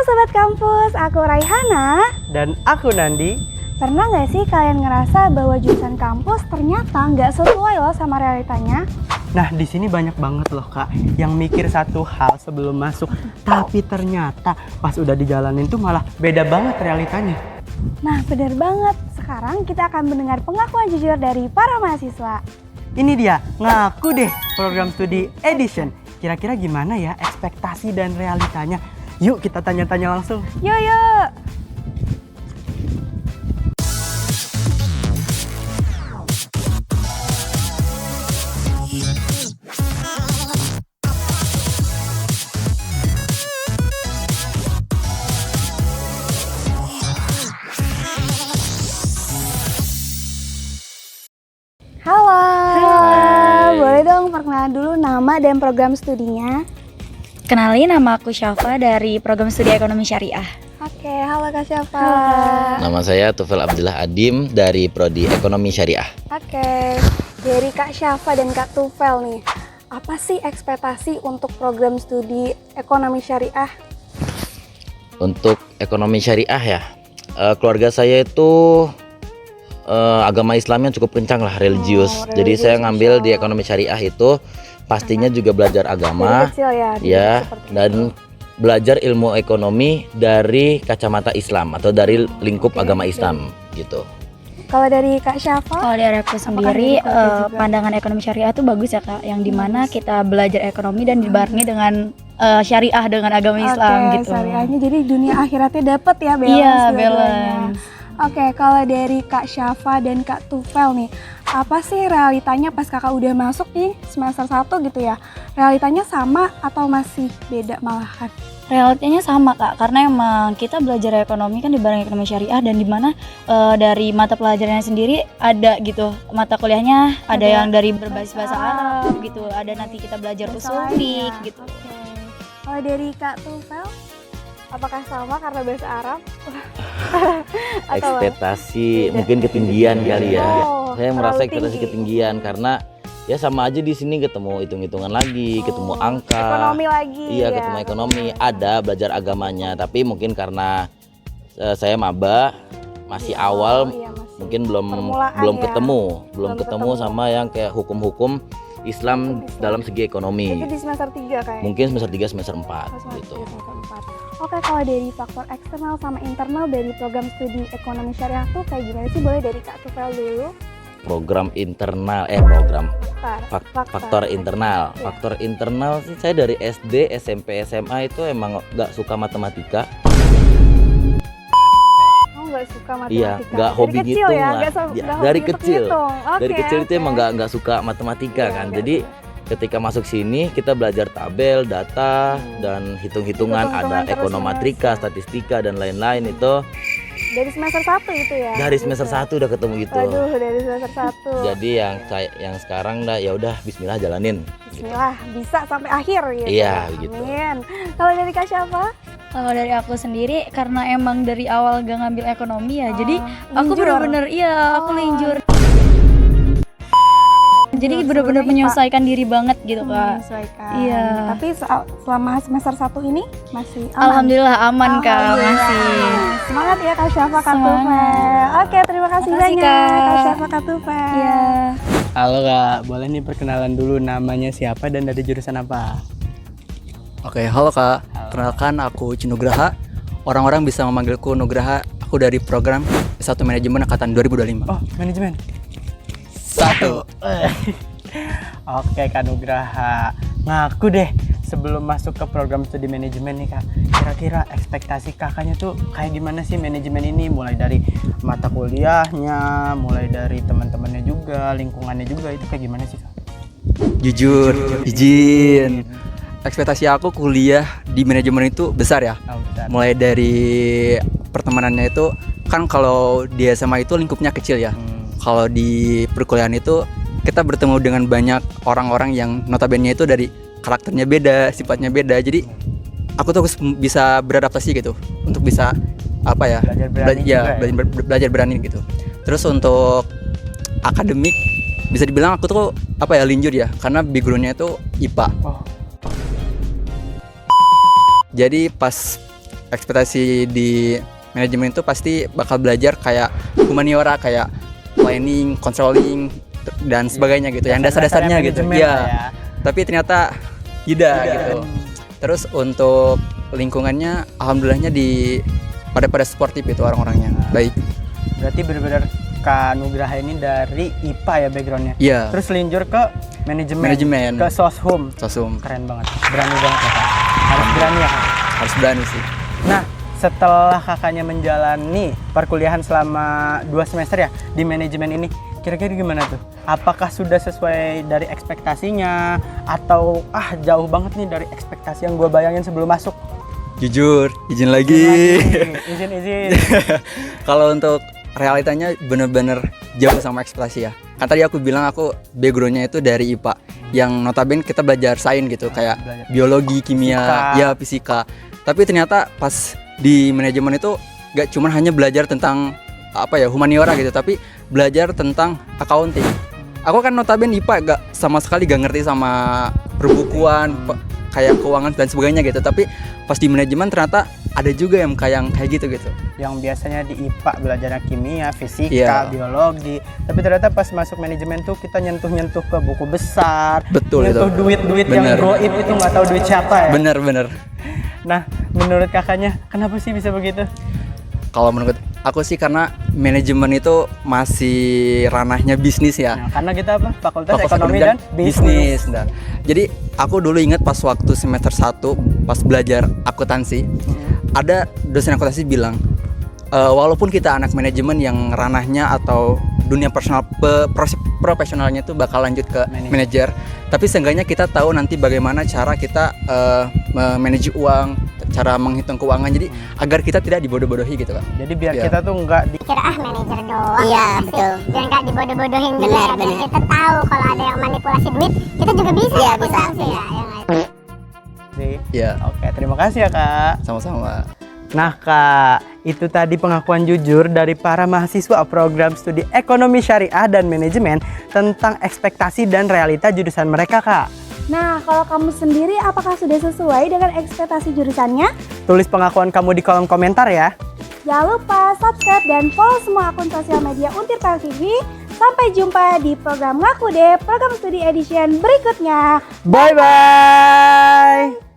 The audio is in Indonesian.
Sobat Kampus, aku Raihana. Dan aku Nandi. Pernah nggak sih kalian ngerasa bahwa jurusan kampus ternyata nggak sesuai loh sama realitanya? Nah, di sini banyak banget loh Kak yang mikir satu hal sebelum masuk, tapi ternyata pas udah dijalanin tuh malah beda banget realitanya. Nah, benar banget. Sekarang kita akan mendengar pengakuan jujur dari para mahasiswa. Ini dia, Ngaku Deh, program studi edition. Kira-kira gimana ya ekspektasi dan realitanya? Yuk kita tanya-tanya langsung. Yuk! Halo. Boleh dong perkenalan dulu nama dan program studinya? Kenalin, nama aku Syafa dari program studi ekonomi syariah. Oke, halo Kak Syafa. Nama saya Tufel Abdullah Adim dari Prodi Ekonomi Syariah. Oke, dari Kak Syafa dan Kak Tufel nih, apa sih ekspektasi untuk program studi ekonomi syariah? Untuk ekonomi syariah ya, keluarga saya itu agama Islamnya cukup kencang lah, religius. Jadi saya ngambil di ekonomi syariah itu pastinya juga belajar agama, Dari kecil ya, seperti dan belajar ilmu ekonomi dari kacamata Islam atau dari lingkup agama Islam gitu. Kalau dari Kak Syafa? Kalau dari aku sendiri, dari keluarga juga? pandangan ekonomi syariah itu bagus ya Kak, yang dimana kita belajar ekonomi dan dibarengi dengan syariah dengan agama Islam gitu. Syariahnya jadi dunia akhiratnya dapet ya, balance. Iya, dua-duanya. balance. Oke, kalau dari Kak Syafa dan Kak Tufel nih, apa sih realitanya pas kakak udah masuk di semester 1 gitu ya? Realitanya sama atau masih beda malahan? Realitanya sama Kak, karena emang kita belajar ekonomi kan dibarengi ekonomi syariah dan dimana dari mata pelajarannya sendiri ada gitu, mata kuliahnya ada yang dari berbasis bahasa Arab gitu, ada nanti kita belajar usul fiqh gitu. Oke. Kalau dari Kak Tufel, apakah sama karena bahasa Arab? Atau Ekspektasi beda? mungkin ketinggian kali ya. Oh, Saya terlalu merasa ekspektasi tinggi. ketinggian karena ya sama aja di sini ketemu hitung-hitungan lagi, ketemu angka. Ekonomi lagi. Iya, ya. ketemu ekonomi. Ada belajar agamanya, tapi mungkin karena saya maba masih awal, iya, masih mungkin belum permulaan ya. ketemu Belum ketemu ketemu. sama yang kayak hukum-hukum Islam dalam segi ekonomi. Itu di semester 3 kayaknya. Mungkin semester 3 semester 4 Semester gitu. 3, semester 4. Oke, kalau dari faktor eksternal sama internal dari program studi ekonomi syariah tuh kayak gimana sih? Boleh dari Kak Tufel dulu. Faktor internal. Iya. Faktor internal sih saya dari SD, SMP, SMA itu emang nggak suka matematika. Oh, nggak suka matematika. Iya, nggak hobi dari kecil ngitung ya? lah. Nggak Ya, nggak dari hobi kecil. hitung. Dari Oke, kecil itu oke. emang nggak suka matematika Iya, kan. nggak Jadi suka. ketika masuk sini kita belajar tabel, data, dan hitung-hitungan, Hitung-hitungan ada terus ekonometrika, menerus. statistika dan lain-lain itu Dari semester 1 itu ya? dari semester Gitu. 1 udah ketemu gitu. Waduh, dari semester 1. Jadi yang sekarang dah ya udah bismillah jalanin. Gitu. Bismillah, bisa sampai akhir gitu. Iya, begitu. Amin. Kalau dari Kak Syafa? Kalau dari aku sendiri, karena emang dari awal gak ngambil ekonomi ya, jadi aku linjur. bener-bener aku Oh. linjur. Jadi Linjur, bener-bener sebenarnya menyesuaikan diri banget gitu Kak. Menyesuaikan. Iya. Tapi selama semester 1 ini masih aman? Alhamdulillah aman Kak, Alhamdulillah. masih. Semangat ya Kak Syafa, Kak Semangat. Tufel. Oke, terima kasih Makasih, banyak Kak. Kak Syafa, Kak Tufel. Iya. Halo Kak, boleh nih perkenalan dulu namanya siapa dan dari jurusan apa? Oke, halo Kak. Perkenalkan aku Cinugraha. Orang-orang bisa memanggilku Nugraha. Aku dari program S1 Manajemen Angkatan 2025. Oh, manajemen. 1. Oke Kak Nugraha, Ngaku Deh, sebelum masuk ke program studi manajemen nih Kak, kira-kira ekspektasi kakaknya tuh kayak gimana sih manajemen ini? Mulai dari mata kuliahnya, mulai dari teman-temannya juga, lingkungannya juga, itu kayak gimana sih Kak? Jujur, izin. Ekspektasi aku kuliah di manajemen itu besar ya. Oh, bentar. Mulai dari pertemanannya itu kan kalau di SMA itu lingkupnya kecil ya. Kalau di perkuliahan itu kita bertemu dengan banyak orang-orang yang notabene itu dari karakternya beda, sifatnya beda. Jadi aku tuh harus bisa beradaptasi gitu untuk bisa apa ya? Belajar berani juga ya? Belajar berani gitu. Terus untuk akademik bisa dibilang aku tuh apa ya, linjur ya, karena backgroundnya itu IPA. Oh. Jadi pas ekspektasi di manajemen itu pasti bakal belajar kayak humaniora, kayak planning, controlling dan sebagainya gitu, yang dasar-dasarnya gitu. manajemen lah Ya. Tapi ternyata tidak gitu. Terus untuk lingkungannya alhamdulillahnya pada sportif itu orang-orangnya. Baik. Berarti benar-benar Kak Nugraha ini dari IPA ya backgroundnya. Iya. Terus linjur ke manajemen. Ke Soshum. Sosum. Keren banget. Berani banget ya Kak. Harus berani ya Kak. Harus berani sih. Nah, setelah kakaknya menjalani perkuliahan selama 2 semester ya di manajemen ini, kira-kira gimana tuh? Apakah sudah sesuai dari ekspektasinya atau jauh banget nih dari ekspektasi yang gue bayangin sebelum masuk? Jujur, izin lagi. Izin. Kalau untuk realitanya bener-bener jauh sama ekspektasi ya. Kan tadi aku bilang aku backgroundnya itu dari IPA, yang notabene kita belajar sains gitu, kayak belajar biologi, kimia, fisika. fisika. Tapi ternyata pas di manajemen itu gak cuma hanya belajar tentang humaniora gitu, tapi belajar tentang accounting. Aku kan notabene IPA sama sekali gak ngerti sama perbukuan, kayak keuangan dan sebagainya gitu. Tapi pas di manajemen ternyata ada juga yang kayak gitu. Yang biasanya di IPA belajarnya kimia, fisika, Iya. biologi. Tapi ternyata pas masuk manajemen tuh kita nyentuh-nyentuh ke buku besar. Betul nyentuh itu. duit-duit yang Bener. goib itu nggak tahu duit siapa ya. Bener. Nah, menurut kakaknya kenapa sih bisa begitu? Kalau menurut aku sih karena manajemen itu masih ranahnya bisnis ya. Nah, karena kita Fakultas Fakultas Ekonomi dan Bisnis. Nah, jadi aku dulu ingat pas waktu semester 1 pas belajar akuntansi, ada dosen akuntansi bilang, walaupun kita anak manajemen yang ranahnya atau dunia profesionalnya itu bakal lanjut ke manajer, tapi seenggaknya kita tahu nanti bagaimana cara kita memanage uang, cara menghitung keuangan, jadi agar kita tidak dibodoh-bodohi gitu kan. Jadi biar Iya. kita tuh nggak Kira manajer doang. Iya, betul. Dan nggak dibodoh-bodohin gitu Benar, ya. Dan benar. kita tahu kalau ada yang manipulasi duit, kita juga bisa. Iya, akuntansi bisa. Ya, ya nggak? sih. Iya, Oke, terima kasih ya Kak. sama-sama. Nah Kak, itu tadi pengakuan jujur dari para mahasiswa program studi ekonomi syariah dan manajemen tentang ekspektasi dan realita jurusan mereka Kak. Nah, kalau kamu sendiri apakah sudah sesuai dengan ekspektasi jurusannya? Tulis pengakuan kamu di kolom komentar ya. Jangan lupa subscribe dan follow semua akun sosial media Untirpel TV. Sampai jumpa di program Ngaku Deh, program studi edition berikutnya. Bye-bye.